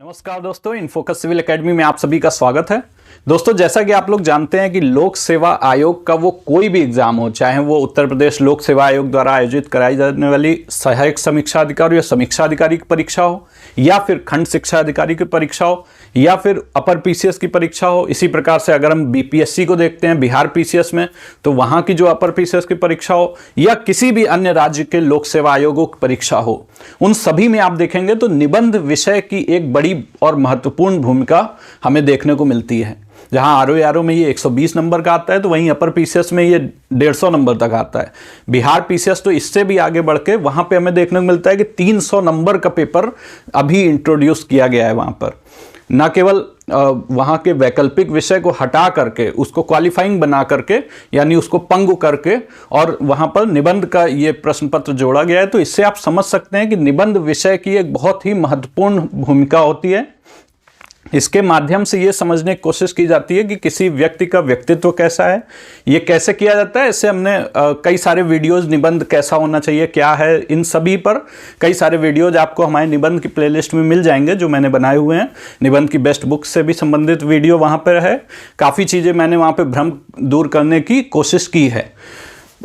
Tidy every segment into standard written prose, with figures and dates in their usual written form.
नमस्कार दोस्तों, InFocus civil academy में आप सभी का स्वागत है। दोस्तों, जैसा कि आप लोग जानते हैं कि लोक सेवा आयोग का वो कोई भी एग्जाम हो, चाहे वो उत्तर प्रदेश लोक सेवा आयोग द्वारा आयोजित कराई जाने वाली सहायक समीक्षा अधिकारी या समीक्षा अधिकारी की परीक्षा हो, या फिर खंड शिक्षा अधिकारी की परीक्षा हो, या फिर अपर पीसीएस की परीक्षा हो। इसी प्रकार से अगर हम बीपीएससी को देखते हैं, बिहार पीसीएस में, तो वहां की जो अपर पीसीएस की परीक्षा हो, या किसी भी अन्य राज्य के लोक सेवा आयोगों की परीक्षा हो, उन सभी में आप देखेंगे तो निबंध विषय की एक बड़ी और महत्वपूर्ण भूमिका हमें देखने को मिलती है। जहां आरओ में ये 120 नंबर का आता है, तो वहीं अपर पीसीएस में ये 150 नंबर तक आता है। बिहार पीसीएस तो इससे भी आगे बढ़ के वहां पे हमें देखने को मिलता है कि 300 नंबर का पेपर अभी इंट्रोड्यूस किया गया है वहां पर। न केवल वहाँ के वैकल्पिक विषय को हटा करके उसको क्वालिफाइंग बना करके, यानी उसको पंगु करके, और वहाँ पर निबंध का ये प्रश्न पत्र जोड़ा गया है। तो इससे आप समझ सकते हैं कि निबंध विषय की एक बहुत ही महत्वपूर्ण भूमिका होती है। इसके माध्यम से ये समझने की कोशिश की जाती है कि किसी व्यक्ति का व्यक्तित्व कैसा है, ये कैसे किया जाता है। इससे हमने कई सारे वीडियोस, निबंध कैसा होना चाहिए, क्या है, इन सभी पर कई सारे वीडियोज आपको हमारे निबंध की प्लेलिस्ट में मिल जाएंगे जो मैंने बनाए हुए हैं। निबंध की बेस्ट बुक से भी संबंधित वीडियो वहाँ पर है। काफ़ी चीज़ें मैंने वहाँ पर भ्रम दूर करने की कोशिश की है।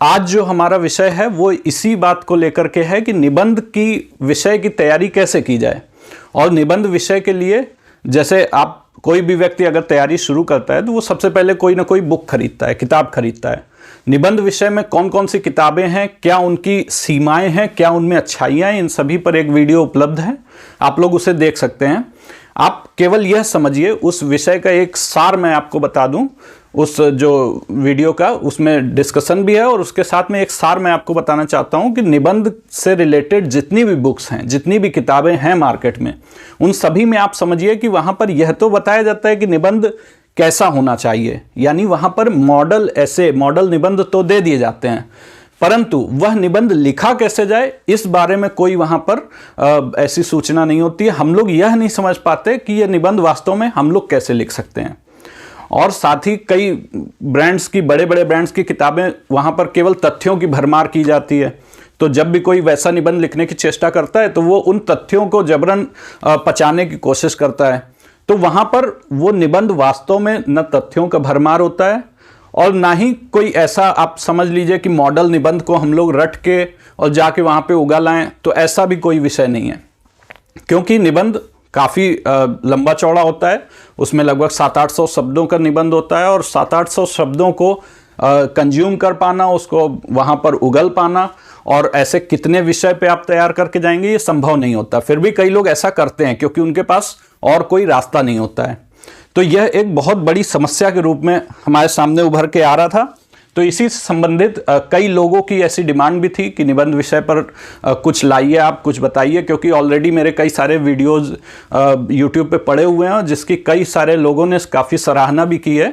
आज जो हमारा विषय है वो इसी बात को लेकर के है कि निबंध की विषय की तैयारी कैसे की जाए। और निबंध विषय के लिए, जैसे आप कोई भी व्यक्ति अगर तैयारी शुरू करता है तो वो सबसे पहले कोई ना कोई बुक खरीदता है, किताब खरीदता है। निबंध विषय में कौन कौन सी किताबें हैं, क्या उनकी सीमाएं हैं, क्या उनमें अच्छाइयाँ हैं, इन सभी पर एक वीडियो उपलब्ध है, आप लोग उसे देख सकते हैं। आप केवल यह समझिए, उस विषय का एक सार मैं आपको बता दूं, उस जो वीडियो का उसमें डिस्कशन भी है, और उसके साथ में एक सार मैं आपको बताना चाहता हूं कि निबंध से रिलेटेड जितनी भी बुक्स हैं, जितनी भी किताबें हैं मार्केट में, उन सभी में आप समझिए कि वहां पर यह तो बताया जाता है कि निबंध कैसा होना चाहिए, यानी वहां पर मॉडल ऐसे मॉडल निबंध तो दे दिए जाते हैं, परंतु वह निबंध लिखा कैसे जाए इस बारे में कोई वहां पर ऐसी सूचना नहीं होती है। हम लोग यह नहीं समझ पाते कि यह निबंध वास्तव में हम लोग कैसे लिख सकते हैं। और साथ ही कई ब्रांड्स की, बड़े बड़े ब्रांड्स की किताबें, वहां पर केवल तथ्यों की भरमार की जाती है। तो जब भी कोई वैसा निबंध लिखने की चेष्टा करता है तो वो उन तथ्यों को जबरन पचाने की कोशिश करता है। तो वहां पर वो निबंध वास्तव में न तथ्यों का भरमार होता है, और ना ही कोई ऐसा, आप समझ लीजिए कि मॉडल निबंध को हम लोग रट के और जाके वहां पे उगा लाएं, तो ऐसा भी कोई विषय नहीं है। क्योंकि निबंध काफ़ी लंबा चौड़ा होता है, उसमें लगभग 700-800 शब्दों का निबंध होता है, और 700-800 शब्दों को कंज्यूम कर पाना, उसको वहाँ पर उगल पाना, और ऐसे कितने विषय पे आप तैयार करके जाएंगे, ये संभव नहीं होता। फिर भी कई लोग ऐसा करते हैं क्योंकि उनके पास और कोई रास्ता नहीं होता है। तो यह एक बहुत बड़ी समस्या के रूप में हमारे सामने उभर के आ रहा था। तो इसी से संबंधित कई लोगों की ऐसी डिमांड भी थी कि निबंध विषय पर कुछ लाइए, आप कुछ बताइए, क्योंकि ऑलरेडी मेरे कई सारे वीडियोस यूट्यूब पे पड़े हुए हैं जिसकी कई सारे लोगों ने काफ़ी सराहना भी की है।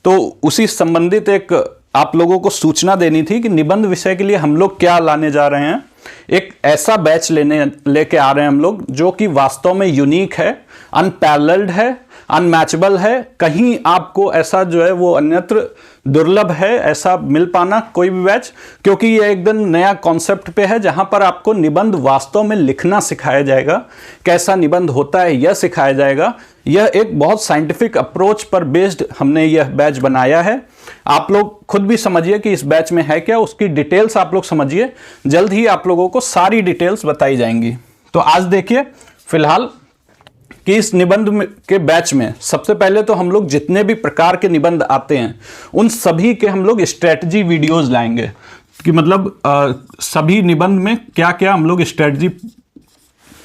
तो उसी संबंधित एक आप लोगों को सूचना देनी थी कि निबंध विषय के लिए हम लोग क्या लाने जा रहे हैं। एक ऐसा बैच लेके आ रहे हैं हम लोग जो कि वास्तव में यूनिक है, अनपैरेलल्ड है, अनमैचेबल है। कहीं आपको ऐसा जो है वो अन्यत्र दुर्लभ है ऐसा मिल पाना कोई भी बैच, क्योंकि ये एकदम नया कॉन्सेप्ट पे है जहां पर आपको निबंध वास्तव में लिखना सिखाया जाएगा, कैसा निबंध होता है यह सिखाया जाएगा। यह एक बहुत साइंटिफिक अप्रोच पर बेस्ड हमने यह बैच बनाया है। आप लोग खुद भी समझिए कि इस बैच में है क्या, उसकी डिटेल्स आप लोग समझिए। जल्द ही आप लोगों को सारी डिटेल्स बताई जाएंगी। तो आज देखिए फिलहाल कि इस निबंध के बैच में सबसे पहले तो हम लोग जितने भी प्रकार के निबंध आते हैं उन सभी के हम लोग स्ट्रेटजी वीडियोस लाएंगे, कि मतलब सभी निबंध में क्या क्या हम लोग स्ट्रेटजी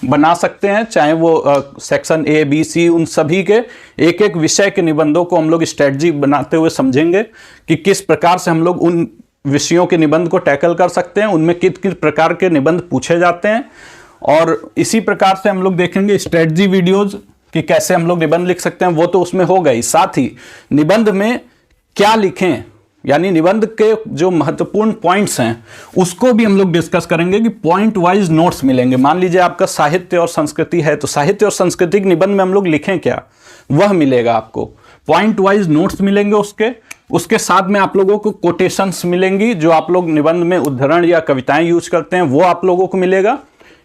बना सकते हैं, चाहे वो सेक्शन ए बी सी, उन सभी के एक एक विषय के निबंधों को हम लोग स्ट्रेटजी बनाते हुए समझेंगे कि किस प्रकार से हम लोग उन विषयों के निबंध को टैकल कर सकते हैं, उनमें किस किस प्रकार के निबंध पूछे जाते हैं। और इसी प्रकार से हम लोग देखेंगे स्ट्रेटजी वीडियोज कि कैसे हम लोग निबंध लिख सकते हैं, वो तो उसमें हो गई। साथ ही निबंध में क्या लिखें, यानी निबंध के जो महत्वपूर्ण पॉइंट्स हैं उसको भी हम लोग डिस्कस करेंगे कि पॉइंट वाइज नोट्स मिलेंगे। मान लीजिए आपका साहित्य और संस्कृति है, तो साहित्य और संस्कृति के निबंध में हम लोग लिखें क्या, वह मिलेगा आपको। पॉइंट वाइज नोट्स मिलेंगे उसके साथ में आप लोगों को कोटेशंस मिलेंगी, जो आप लोग निबंध में उद्धरण या कविताएं यूज करते हैं वो आप लोगों को मिलेगा।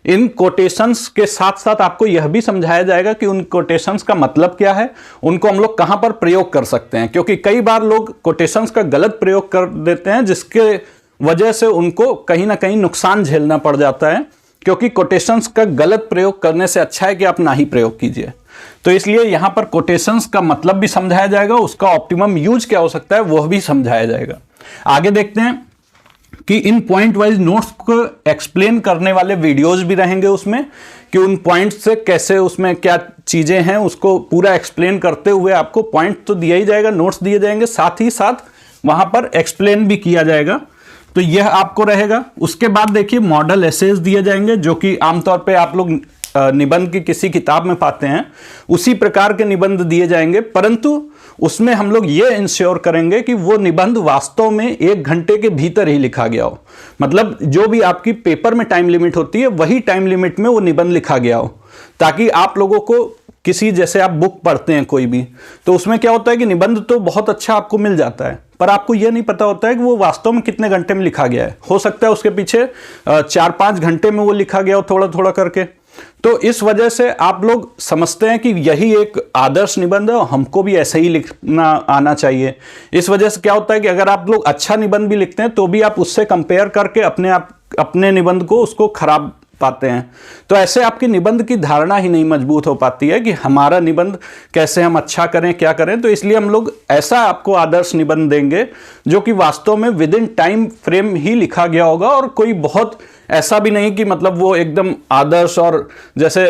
इन कोटेशंस के साथ साथ आपको यह भी समझाया जाएगा कि उन कोटेशंस का मतलब क्या है, उनको हम लोग कहां पर प्रयोग कर सकते हैं, क्योंकि कई बार लोग कोटेशंस का गलत प्रयोग कर देते हैं जिसके वजह से उनको कहीं ना कहीं नुकसान झेलना पड़ जाता है, क्योंकि कोटेशंस का गलत प्रयोग करने से अच्छा है कि आप ना ही प्रयोग कीजिए। तो इसलिए यहां पर कोटेशंस का मतलब भी समझाया जाएगा, उसका ऑप्टिमम यूज क्या हो सकता है वह भी समझाया जाएगा। आगे देखते हैं कि इन पॉइंट वाइज नोट्स को एक्सप्लेन करने वाले वीडियोस भी रहेंगे उसमें, कि उन पॉइंट्स से कैसे उसमें क्या चीजें हैं उसको पूरा एक्सप्लेन करते हुए आपको पॉइंट तो दिया ही जाएगा, नोट्स दिए जाएंगे, साथ ही साथ वहां पर एक्सप्लेन भी किया जाएगा। तो यह आपको रहेगा। उसके बाद देखिए मॉडल एसेज दिए जाएंगे, जो कि आमतौर पे आप लोग निबंध की किसी किताब में पाते हैं, उसी प्रकार के निबंध दिए जाएंगे, परंतु उसमें हम लोग ये इंश्योर करेंगे कि वो निबंध वास्तव में 1 घंटे के भीतर ही लिखा गया हो। मतलब जो भी आपकी पेपर में टाइम लिमिट होती है वही टाइम लिमिट में वो निबंध लिखा गया हो, ताकि आप लोगों को किसी, जैसे आप बुक पढ़ते हैं कोई भी, तो उसमें क्या होता है कि निबंध तो बहुत अच्छा आपको मिल जाता है, पर आपको यह नहीं पता होता है कि वो वास्तव में कितने घंटे में लिखा गया है। हो सकता है उसके पीछे 4-5 घंटे में वो लिखा गया हो, थोड़ा थोड़ा करके। तो इस वजह से आप लोग समझते हैं कि यही एक आदर्श निबंध है और हमको भी ऐसे ही लिखना आना चाहिए। इस वजह से क्या होता है कि अगर आप लोग अच्छा निबंध भी लिखते हैं तो भी आप उससे कंपेयर करके अपने निबंध को उसको खराब पाते हैं। तो ऐसे आपकी निबंध की धारणा ही नहीं मजबूत हो पाती है कि हमारा निबंध कैसे हम अच्छा करें, क्या करें। तो इसलिए हम लोग ऐसा आपको आदर्श निबंध देंगे जो कि वास्तव में विद इन टाइम फ्रेम ही लिखा गया होगा, और कोई बहुत ऐसा भी नहीं कि मतलब वो एकदम आदर्श और जैसे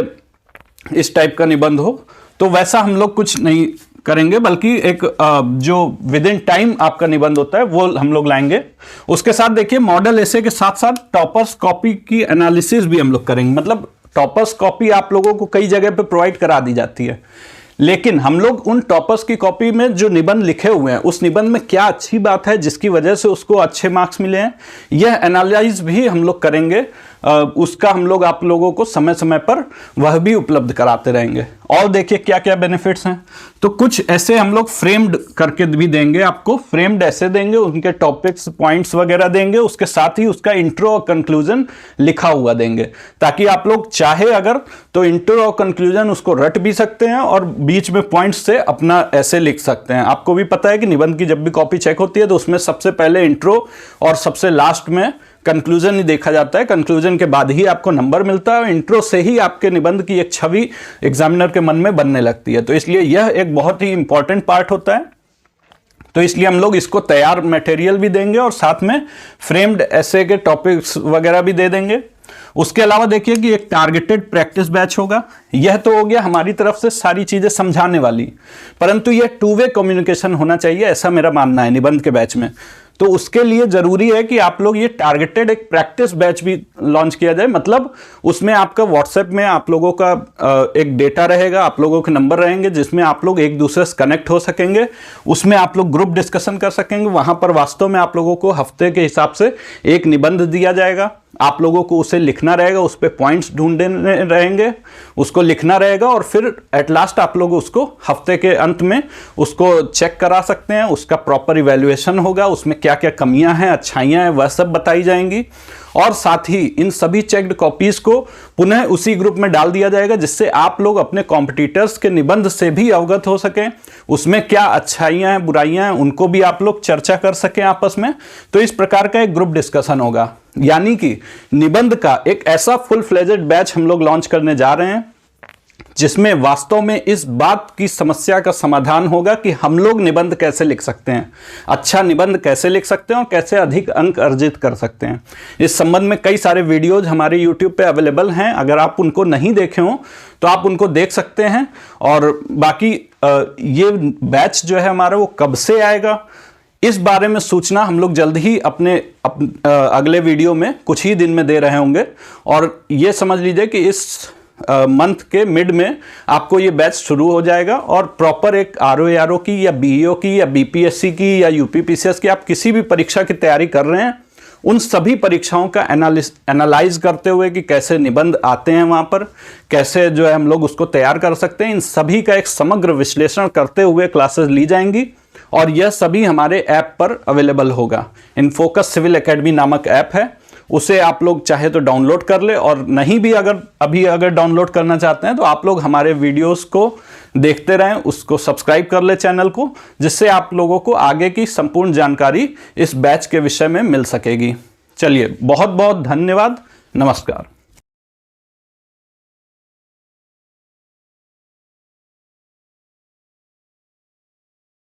इस टाइप का निबंध हो। तो वैसा हम लोग कुछ नहीं करेंगे, बल्कि एक जो विद इन टाइम आपका निबंध होता है वो हम लोग लाएंगे। उसके साथ देखिए मॉडल एसे के साथ साथ टॉपर्स कॉपी की एनालिसिस भी हम लोग करेंगे। मतलब टॉपर्स कॉपी आप लोगों को कई जगह पे प्रोवाइड करा दी जाती है, लेकिन हम लोग उन टॉपर्स की कॉपी में जो निबंध लिखे हुए हैं उस निबंध में क्या अच्छी बात है जिसकी वजह से उसको अच्छे मार्क्स मिले हैं, यह एनालाइज भी हम लोग करेंगे। उसका हम लोग आप लोगों को समय समय पर वह भी उपलब्ध कराते रहेंगे। और देखिए क्या क्या बेनिफिट्स हैं। तो कुछ ऐसे हम लोग फ्रेम्ड करके भी देंगे, आपको फ्रेम्ड ऐसे देंगे, उनके टॉपिक्स पॉइंट्स वगैरह देंगे, उसके साथ ही उसका इंट्रो और कंक्लूजन लिखा हुआ देंगे, ताकि आप लोग चाहे अगर तो इंट्रो और कंक्लूजन उसको रट भी सकते हैं और बीच में पॉइंट्स से अपना ऐसे लिख सकते हैं। आपको भी पता है कि निबंध की जब भी कॉपी चेक होती है तो उसमें सबसे पहले इंट्रो और सबसे लास्ट में कंक्लूजन ही देखा जाता है। कंक्लूजन के बाद ही आपको नंबर मिलता है, और इंट्रो से ही आपके निबंध की एक छवि एग्जामिनर के मन में बनने लगती है। तो इसलिए यह एक बहुत ही इंपॉर्टेंट पार्ट होता है। तो इसलिए हम लोग इसको तैयार मटेरियल भी देंगे और साथ में फ्रेम्ड ऐसे के टॉपिक्स वगैरह भी दे देंगे। उसके अलावा देखिए कि एक टारगेटेड प्रैक्टिस बैच होगा। यह तो हो गया हमारी तरफ से सारी चीजें समझाने वाली, परंतु यह 2 वे कम्युनिकेशन होना चाहिए, ऐसा मेरा मानना है निबंध के बैच में। तो उसके लिए जरूरी है कि आप लोग ये टारगेटेड एक प्रैक्टिस बैच भी लॉन्च किया जाए। मतलब उसमें आपका व्हाट्सएप में आप लोगों का एक डेटा रहेगा, आप लोगों के नंबर रहेंगे, जिसमें आप लोग एक दूसरे से कनेक्ट हो सकेंगे। उसमें आप लोग ग्रुप डिस्कशन कर सकेंगे। वहां पर वास्तव में आप लोगों को हफ्ते के हिसाब से एक निबंध दिया जाएगा, आप लोगों को उसे लिखना रहेगा, उस पर पॉइंट्स ढूंढने रहेंगे, उसको लिखना रहेगा, और फिर एट लास्ट आप लोग उसको हफ्ते के अंत में उसको चेक करा सकते हैं। उसका प्रॉपर इवैल्यूएशन होगा, उसमें क्या क्या कमियां हैं, अच्छाइयां हैं, वह सब बताई जाएंगी। और साथ ही इन सभी चेक्ड कॉपीज को पुनः उसी ग्रुप में डाल दिया जाएगा, जिससे आप लोग अपने कॉम्पिटिटर्स के निबंध से भी अवगत हो सकें। उसमें क्या अच्छाइयां हैं, बुराइयां हैं, उनको भी आप लोग चर्चा कर सकें आपस में। तो इस प्रकार का एक ग्रुप डिस्कशन होगा, यानी कि निबंध का एक ऐसा फुल फ्लेजेड बैच हम लोग लॉन्च करने जा रहे हैं, जिसमें वास्तव में इस बात की समस्या का समाधान होगा कि हम लोग निबंध कैसे लिख सकते हैं, अच्छा निबंध कैसे लिख सकते हैं और कैसे अधिक अंक अर्जित कर सकते हैं। इस संबंध में कई सारे वीडियोज हमारे YouTube पे अवेलेबल हैं, अगर आप उनको नहीं देखे हो तो आप उनको देख सकते हैं। और बाकी ये बैच जो है हमारा वो कब से आएगा, इस बारे में सूचना हम लोग जल्द ही अपने अगले वीडियो में कुछ ही दिन में दे रहे होंगे। और ये समझ लीजिए कि इस मंथ के मिड में आपको ये बैच शुरू हो जाएगा, और प्रॉपर एक ROARO की या BEO की या BPSC की या UPPCS की, आप किसी भी परीक्षा की तैयारी कर रहे हैं, उन सभी परीक्षाओं का एनालाइज करते हुए कि कैसे निबंध आते हैं, वहाँ पर कैसे जो है हम लोग उसको तैयार कर सकते हैं, इन सभी का एक समग्र विश्लेषण करते हुए क्लासेस ली जाएंगी। और यह सभी हमारे ऐप पर अवेलेबल होगा। इनफोकस सिविल एकेडमी नामक ऐप है, उसे आप लोग चाहे तो डाउनलोड कर ले, और नहीं भी अगर डाउनलोड करना चाहते हैं तो आप लोग हमारे वीडियोस को देखते रहें, उसको सब्सक्राइब कर ले चैनल को, जिससे आप लोगों को आगे की संपूर्ण जानकारी इस बैच के विषय में मिल सकेगी। चलिए, बहुत बहुत धन्यवाद। नमस्कार।